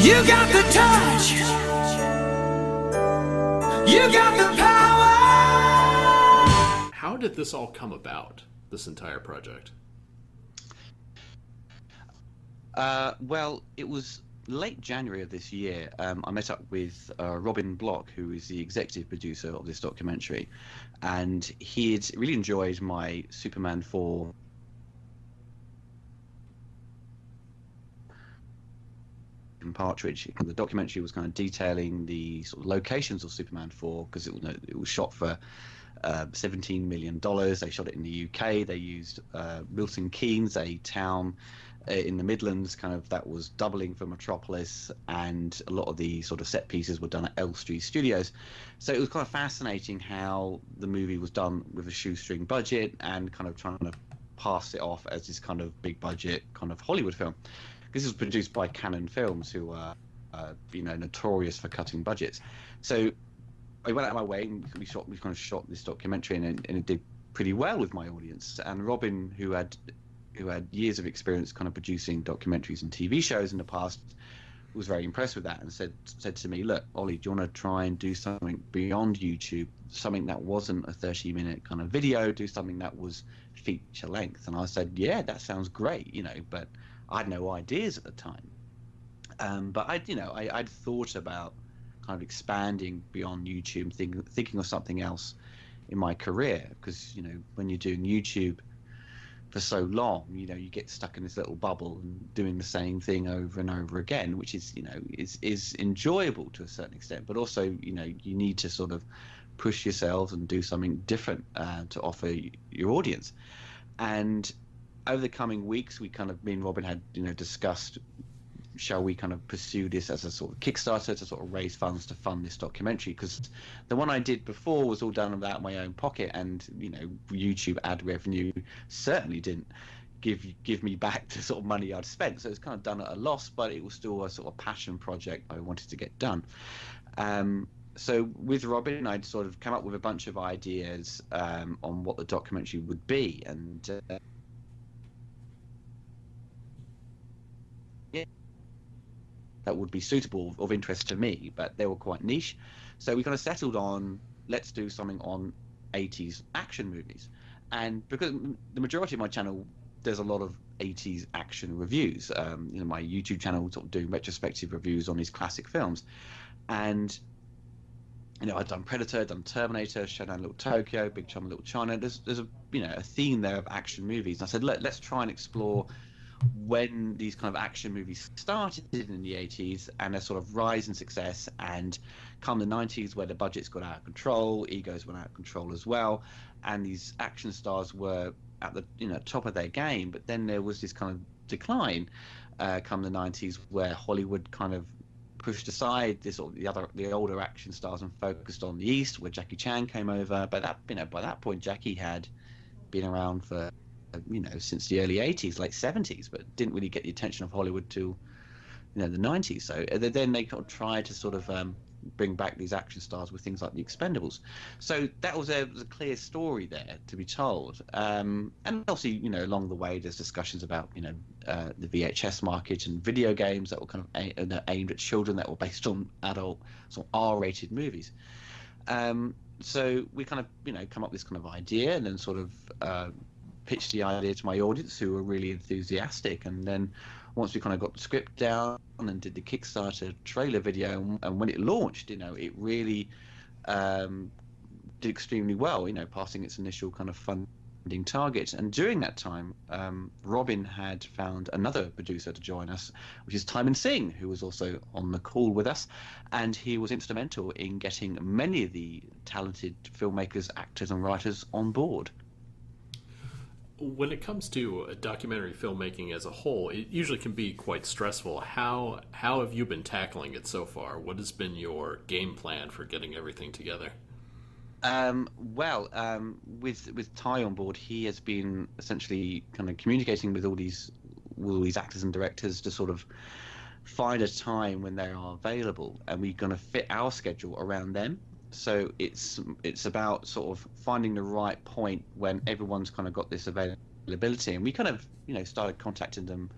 You got the touch. You got the power. How did this all come about, this entire project? Well, it was late January of this year. I met up with Robin Block, who is the executive producer of this documentary, and he had really enjoyed my Superman 4 Partridge. The documentary was kind of detailing the sort of locations of Superman 4 because it was shot for $17 million. They shot it in the UK. They used Milton Keynes, a town in the Midlands, kind of that was doubling for Metropolis, and a lot of the sort of set pieces were done at Elstree Studios. So it was kind of fascinating how the movie was done with a shoestring budget and kind of trying to pass it off as this kind of big budget kind of Hollywood film. This was produced by Canon Films, who are notorious for cutting budgets. So I went out of my way and we kind of shot this documentary, and it did pretty well with my audience. And Robin, who had years of experience kind of producing documentaries and TV shows in the past, was very impressed with that and said to me, "Look, Ollie, do you want to try and do something beyond YouTube, something that wasn't a 30-minute kind of video, do something that was feature length?" And I said, "Yeah, that sounds great, but I had no ideas at the time." But I'd thought about kind of expanding beyond YouTube, thinking of something else in my career, because when you're doing YouTube for so long, you get stuck in this little bubble and doing the same thing over and over again, which is is enjoyable to a certain extent, but also you need to sort of push yourselves and do something different to offer your audience. And over the coming weeks, me and Robin had discussed, shall we kind of pursue this as a sort of Kickstarter to sort of raise funds to fund this documentary, because the one I did before was all done without my own pocket, and YouTube ad revenue certainly didn't give me back the sort of money I'd spent. So it was kind of done at a loss, but it was still a sort of passion project I wanted to get done. So with Robin, I'd sort of come up with a bunch of ideas on what the documentary would be, and that would be suitable, of interest to me, but they were quite niche. So we kind of settled on, let's do something on 80s action movies. And because the majority of my channel, there's a lot of 80s action reviews. My YouTube channel sort of doing retrospective reviews on these classic films. And I've done Predator, done Terminator, Showdown in Little Tokyo, Big Trouble in Little China. There's a theme there of action movies. And I said, let's try and explore when these kind of action movies started in the 80s and their sort of rise in success, and come the 90s where the budgets got out of control, egos went out of control as well, and these action stars were at the top of their game. But then there was this kind of decline come the 90s where Hollywood kind of pushed aside this sort of the older action stars and focused on the East, where Jackie Chan came over. But that by that point Jackie had been around for since the early 80s, late 70s, but didn't really get the attention of Hollywood till the 90s. So then they kind of tried to sort of bring back these action stars with things like The Expendables. So that was a clear story there to be told. And obviously, along the way, there's discussions about the VHS market and video games that were kind of aimed at children, that were based on adult sort of R-rated movies. So we kind of come up with this kind of idea, and then sort of pitched the idea to my audience, who were really enthusiastic. And then once we kind of got the script down and did the Kickstarter trailer video, and when it launched, it really did extremely well, passing its initial kind of funding target. And during that time, Robin had found another producer to join us, which is Ty Singh, who was also on the call with us, and he was instrumental in getting many of the talented filmmakers, actors and writers on board. When it comes to documentary filmmaking as a whole, it usually can be quite stressful. How have you been tackling it so far? What has been your game plan for getting everything together? With Ty on board, he has been essentially kind of communicating with all these actors and directors to sort of find a time when they are available, and we're going to fit our schedule around them. So it's about sort of finding the right point when everyone's kind of got this availability, and we kind of started contacting them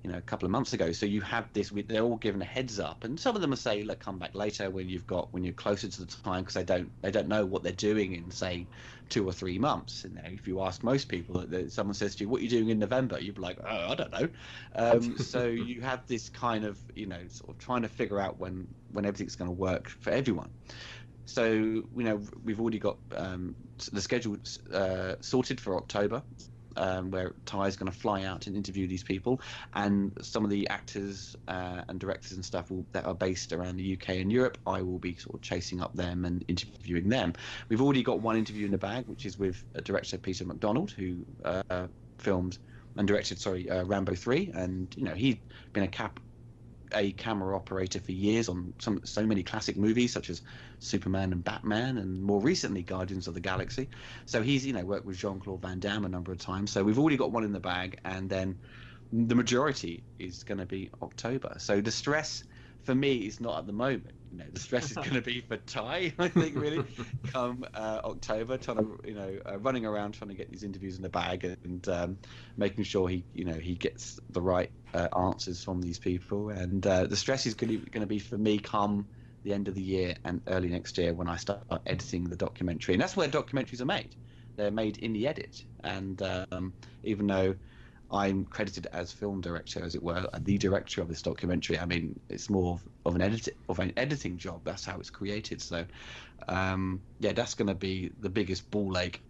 a couple of months ago. So you have this, they're all given a heads up, and some of them will say, look, come back later when you're closer to the time, because they don't know what they're doing in, say, 2 or 3 months. And if you ask most people, someone says to you, what are you doing in November? You'd be like, oh, I don't know. So you have this kind of, sort of trying to figure out when everything's going to work for everyone. So, we've already got the schedule sorted for October, where Ty is going to fly out and interview these people, and some of the actors and directors and stuff that are based around the UK and Europe, I will be sort of chasing up them and interviewing them. We've already got one interview in the bag, which is with director Peter MacDonald, who filmed and directed Rambo 3, and he'd been a camera operator for years on so many classic movies such as Superman and Batman, and more recently Guardians of the Galaxy. So he's worked with Jean-Claude Van Damme a number of times. So we've already got one in the bag, and then the majority is going to be October. So the stress for me is not at the moment. The stress is going to be for Ty, I think, really, come October, trying to running around trying to get these interviews in the bag, and making sure he gets the right answers from these people. And the stress is going to be for me come the end of the year and early next year, when I start editing the documentary. And that's where documentaries are made. They're made in the edit. And even though I'm credited as film director, as it were, the director of this documentary, I mean, it's more of an editing job. That's how it's created. So, that's going to be the biggest ball ache,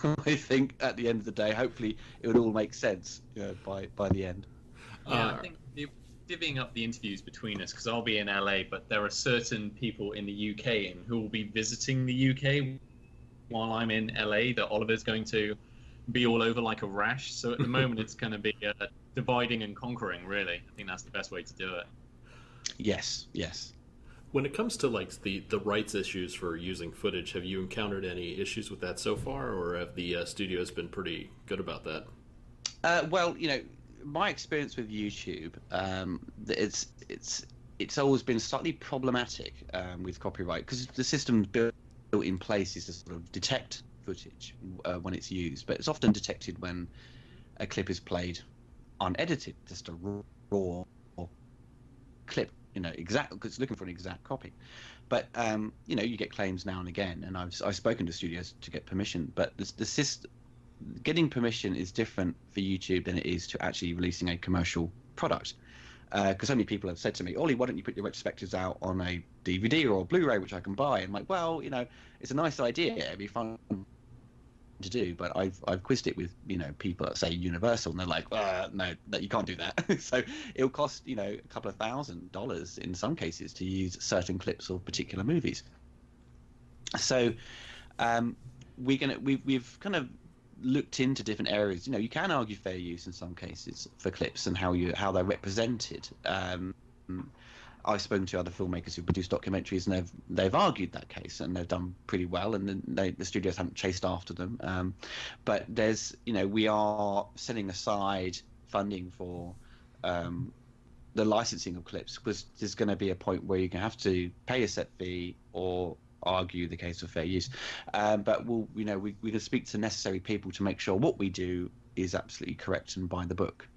I think, at the end of the day. Hopefully, it would all make sense by the end. I think divvying up the interviews between us, because I'll be in LA, but there are certain people in the UK who will be visiting the UK while I'm in LA that Oliver's going to be all over like a rash. So at the moment it's going to be dividing and conquering, really. I think that's the best way to do it. Yes. When it comes to like the rights issues for using footage, have you encountered any issues with that so far, or have the studios been pretty good about that? Well, my experience with YouTube, it's always been slightly problematic with copyright, because the system built in place is to sort of detect footage when it's used, but it's often detected when a clip is played unedited, just a raw clip, exact, because it's looking for an exact copy. But you get claims now and again, and I've spoken to studios to get permission, but the system, getting permission is different for YouTube than it is to actually releasing a commercial product. Because so many people have said to me, Ollie, why don't you put your retrospectives out on a DVD or a Blu-ray, which I can buy? And I'm like, well, it's a nice idea. It'd be fun to do, but I've quizzed it with people at, say, Universal, and they're like, no, you can't do that. So it'll cost a couple of $1,000 in some cases to use certain clips of particular movies. So we've kind of looked into different areas. You can argue fair use in some cases for clips and how they're represented. I've spoken to other filmmakers who produce documentaries, and they've argued that case, and they've done pretty well, and the studios haven't chased after them. But there's, we are setting aside funding for the licensing of clips, because there's going to be a point where you're going to have to pay a set fee or argue the case of fair use. But we can speak to necessary people to make sure what we do is absolutely correct and by the book.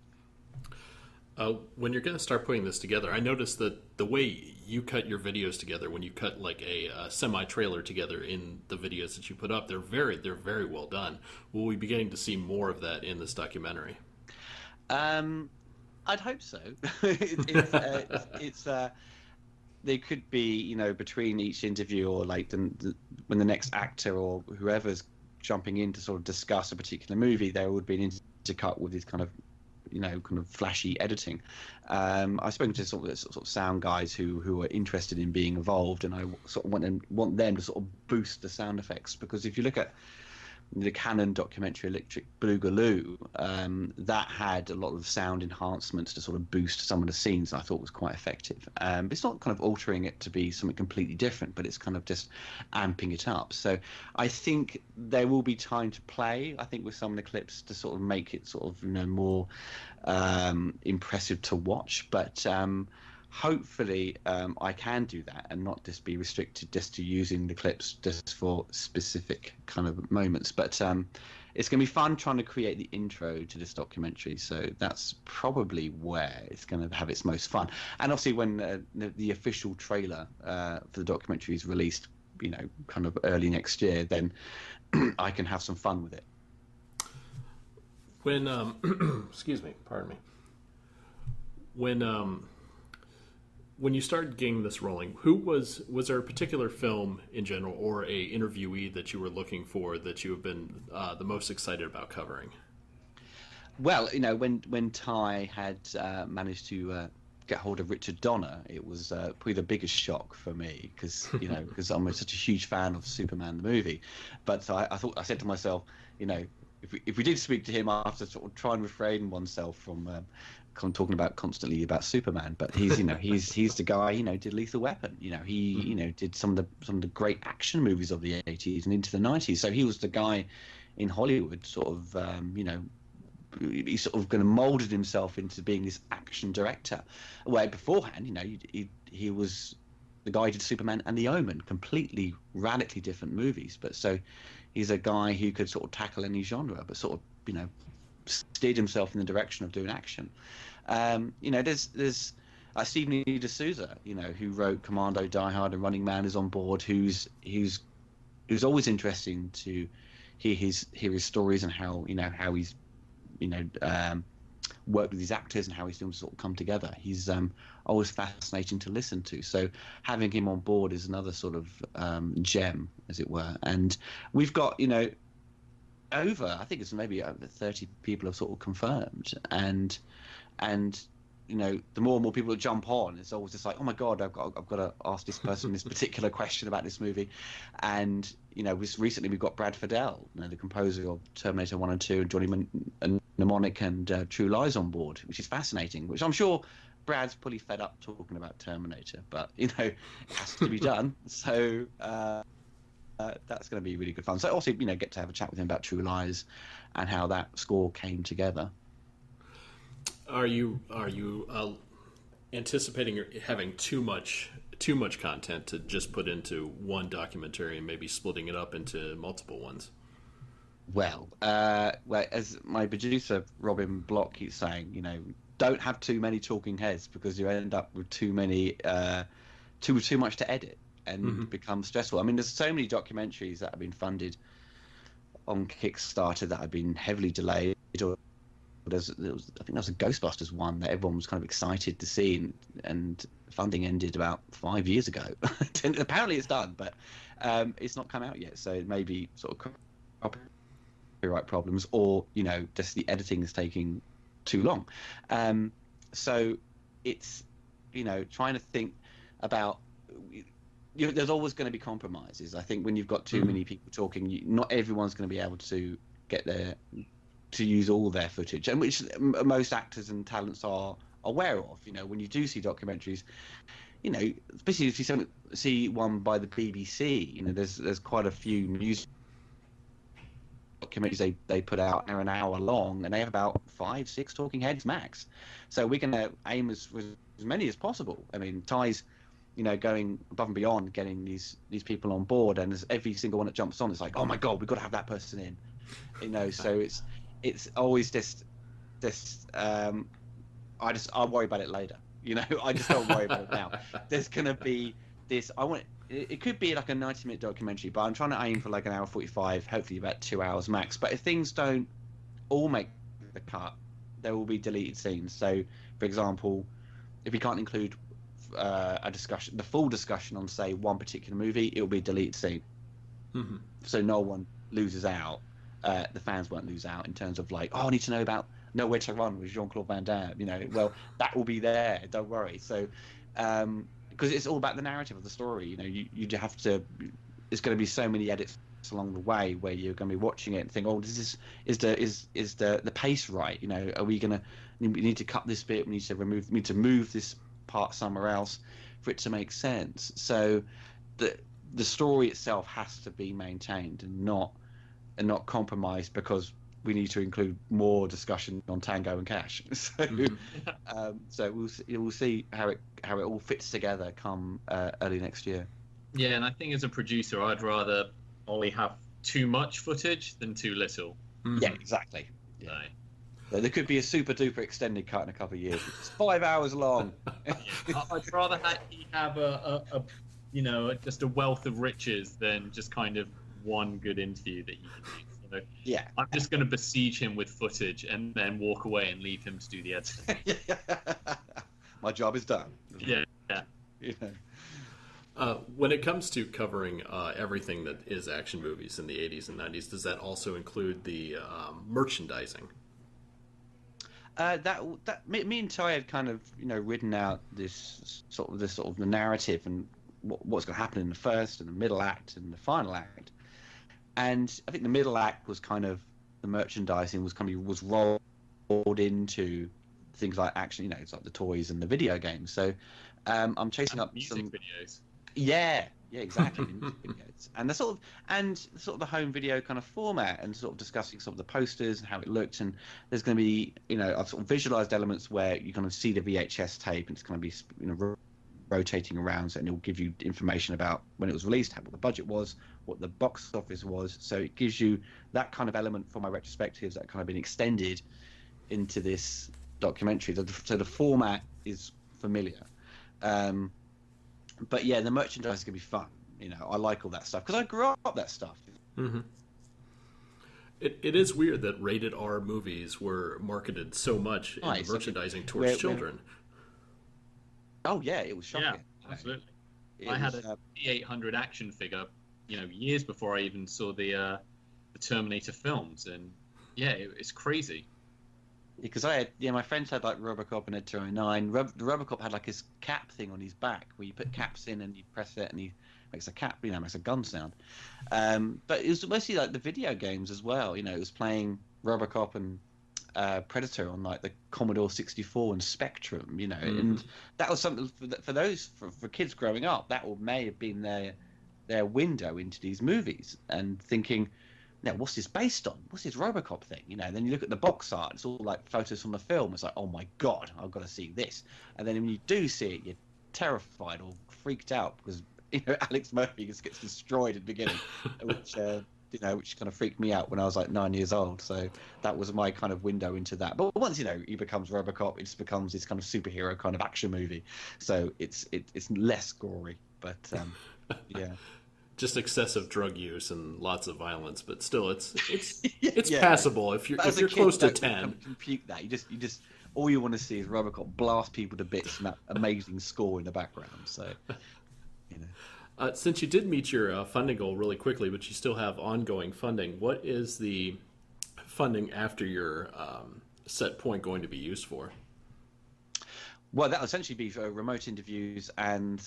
When you're going to start putting this together, I noticed that the way you cut your videos together, when you cut like a semi-trailer together in the videos that you put up, they're very well done. Will we be getting to see more of that in this documentary? I'd hope so. There could be, between each interview, or like when the next actor or whoever's jumping in to sort of discuss a particular movie, there would be an intercut with this kind of flashy editing. I've spoken to sort of sound guys who are interested in being involved, and I sort of want them to sort of boost the sound effects, because if you look at the Canon documentary Electric Boogaloo, that had a lot of sound enhancements to sort of boost some of the scenes, and I thought was quite effective. But it's not kind of altering it to be something completely different, but it's kind of just amping it up. So I think there will be time to play, I think, with some of the clips to sort of make it sort of more impressive to watch. But hopefully I can do that and not just be restricted just to using the clips just for specific kind of moments. But it's going to be fun trying to create the intro to this documentary. So that's probably where it's going to have its most fun. And obviously, when the official trailer for the documentary is released, kind of early next year, then I can have some fun with it. When excuse me, pardon me. When you started getting this rolling, was there a particular film in general or a interviewee that you were looking for that you have been the most excited about covering? Well, when Ty had managed to get hold of Richard Donner, it was probably the biggest shock for me because I'm such a huge fan of Superman the movie. But I said to myself, if we did speak to him, I have to sort of try and refrain oneself from talking constantly about Superman. But he's he's the guy did Lethal Weapon. He did some of the great action movies of the 80s and into the 90s. So he was the guy in Hollywood, sort of he sort of kind of molded himself into being this action director. Where beforehand, he was the guy who did Superman and The Omen, completely radically different movies. But so he's a guy who could sort of tackle any genre, but sort of steered himself in the direction of doing action. There's Stephen E. D'Souza, who wrote Commando, Die Hard, and Running Man, is on board. Who's always interesting to hear his stories and how he's worked with these actors and how his films sort of come together. He's always fascinating to listen to. So having him on board is another sort of gem, as it were. And we've got I think it's maybe over 30 people have sort of confirmed, and the more and more people that jump on, it's always just like, oh my god, I've got to ask this person this particular question about this movie. And recently we've got Brad Fiedel, the composer of Terminator 1 and 2, and Johnny Mnemonic and True Lies on board, which is fascinating, which I'm sure Brad's pretty fed up talking about Terminator, but it has to be done. So that's going to be really good fun. So also, get to have a chat with him about True Lies and how that score came together. Are you anticipating having too much content to just put into one documentary and maybe splitting it up into multiple ones? Well, as my producer Robin Block keeps saying, don't have too many talking heads because you end up with too many, too much to edit and become stressful. I mean, there's so many documentaries that have been funded on Kickstarter that have been heavily delayed. Or I think there was a Ghostbusters one that everyone was kind of excited to see, and funding ended about 5 years ago. Apparently it's done, but it's not come out yet. So it may be sort of copyright problems, or just the editing is taking too long. So it's trying to think about. There's always going to be compromises. I think when you've got too many people talking, not everyone's going to be able to get to use all their footage, and which most actors and talents are aware of. When you do see documentaries, especially if you see one by the BBC, there's quite a few music documentaries they put out. They're an hour long, and they have about 5-6 talking heads max. So we're going to aim as many as possible. I mean, Ty's going above and beyond, getting these people on board, and as every single one that jumps on, it's like, oh my god, we've got to have that person in. So it's always just I'll worry about it later. I just don't worry about it now. There's gonna be this. It could be like a 90-minute documentary, but I'm trying to aim for like an hour 45, hopefully about 2 hours max. But if things don't all make the cut, there will be deleted scenes. So, for example, if we can't include the full discussion on, say, one particular movie, it will be a deleted scene. So no one loses out. The fans won't lose out in terms of like, oh, I need to know about Nowhere to Run with Jean-Claude Van Damme. Well, that will be there. Don't worry. So, because it's all about the narrative of the story. You have to. There's going to be so many edits along the way where you're going to be watching it and think, oh, is the pace right? Are we need to cut this bit? We need to move this part somewhere else for it to make sense. So the story itself has to be maintained and not compromised because we need to include more discussion on Tango and Cash. So so we'll see how it all fits together come early next year. Yeah, and I think as a producer, I'd rather only have too much footage than too little. Yeah, exactly. Yeah. So, So there could be a super duper extended cut in a couple of years. It's 5 hours long. yeah. I'd rather he have a just a wealth of riches than just kind of one good interview that he can do. So Yeah. I'm just going to besiege him with footage and then walk away and leave him to do the editing. My job is done. Yeah. You know. When it comes to covering everything that is action movies in the 80s and 90s, does that also include the merchandising? Me and Ty had kind of ridden out this sort of the narrative and what's going to happen in the first and the middle act and the final act, and I think the middle act was kind of the merchandising was rolled into things like action, it's like the toys and the video games. So I'm chasing up music some videos. Yeah, exactly. The music videos. And the sort of the home video kind of format, and sort of discussing sort of the posters and how it looked. And there's going to be, I've sort of visualized elements where you kind of see the VHS tape, and it's going to be, rotating around, so, and it'll give you information about when it was released, what the budget was, what the box office was. So it gives you that kind of element for my retrospectives that kind of been extended into this documentary. So the format is familiar. But yeah, the merchandise is gonna be fun. I like all that stuff because I grew up that stuff. Mm-hmm. It is weird that rated R movies were marketed so much in the merchandising towards children. Oh yeah, it was shocking. Yeah, absolutely. I had a T800 action figure, years before I even saw the Terminator films, and yeah, it's crazy. Because my friends had like Robocop and Ed 209. The Robocop had like his cap thing on his back where you put caps in and you press it and he makes a cap, makes a gun sound. But it was mostly like the video games as well. It was playing Robocop and Predator on like the Commodore 64 and Spectrum, and that was something for kids growing up. That may have been their window into these movies and thinking, now, what's this based on? What's this Robocop thing? Then you look at the box art, it's all like photos from the film. It's like, oh my God, I've got to see this. And then when you do see it, you're terrified or freaked out because, Alex Murphy just gets destroyed at the beginning, which kind of freaked me out when I was like 9 years old. So that was my kind of window into that. But once, he becomes Robocop, it just becomes this kind of superhero kind of action movie. So it's less gory, but yeah. Just excessive drug use and lots of violence, but still, it's Yeah. passable if you're close to 10. Compute that. You just all you want to see is Robocop blast people to bits and that amazing score in the background. So, since you did meet your funding goal really quickly, but you still have ongoing funding, what is the funding after your set point going to be used for? Well, that'll essentially be for remote interviews and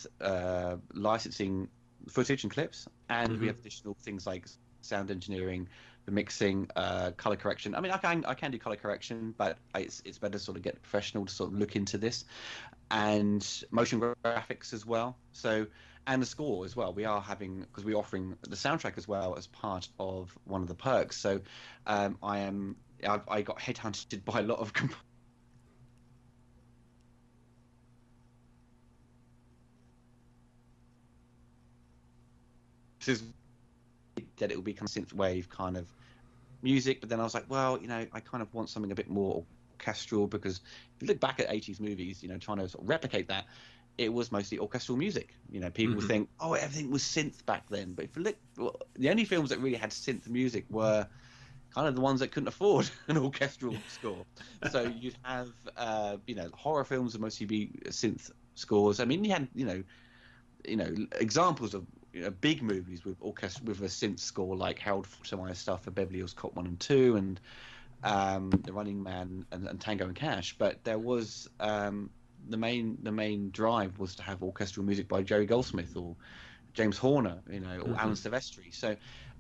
licensing footage and clips, and we have additional things like sound engineering, the mixing, color correction. I mean, I can do color correction, but it's better to sort of get a professional to sort of look into this, and motion graphics as well. So, and the score as well. We are having, because we're offering the soundtrack as well as part of one of the perks. So, I got headhunted by a lot of that it will be kind of synthwave kind of music, but then I was like, well, I kind of want something a bit more orchestral, because if you look back at 80s movies, trying to sort of replicate that, it was mostly orchestral music. People think, oh, everything was synth back then, but if you look, the only films that really had synth music were kind of the ones that couldn't afford an orchestral score. So you'd have, horror films would mostly be synth scores. I mean, you had, examples of big movies with with a synth score, like Harold Faltermeyer's stuff for Beverly Hills Cop 1 and 2, and The Running Man and Tango and Cash. But there was the main drive was to have orchestral music by Jerry Goldsmith or James Horner, or Alan Silvestri. So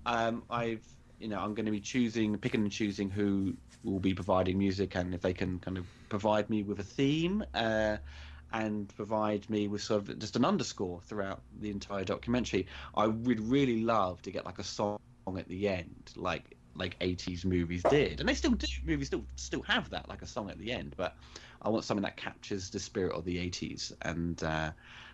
I'm going to be picking and choosing who will be providing music, and if they can kind of provide me with a theme. And provide me with sort of just an underscore throughout the entire documentary. I would really love to get like a song at the end, like 80s movies did, and they still do. Movies still have that, like a song at the end. But I want something that captures the spirit of the 80s, and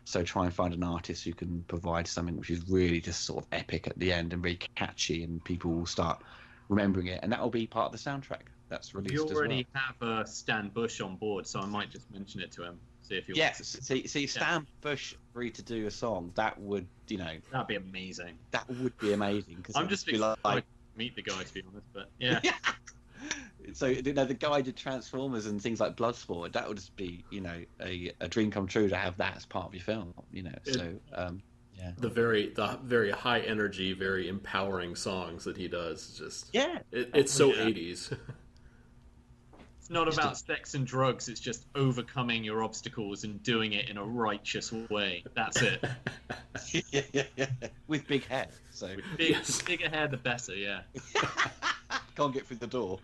so try and find an artist who can provide something which is really just sort of epic at the end and very catchy, and people will start remembering it, and that will be part of the soundtrack. That's released You already as have Stan Bush on board, so I might just mention it to him. See if he well. wants Yes, see, Stan Bush agreed to do a song. That would, that'd be amazing. that would be amazing. Because I'm just excited to meet the guy, to be honest. But yeah, So the guy did Transformers and things like Bloodsport. That would just be, a dream come true to have that as part of your film. Yeah. The very high energy, very empowering songs that he does. Just it's so 80s. it's not about sex and drugs. It's just overcoming your obstacles and doing it in a righteous way. That's it. yeah. With big hair. So Bigger hair, the better. Yeah. can't get through the door.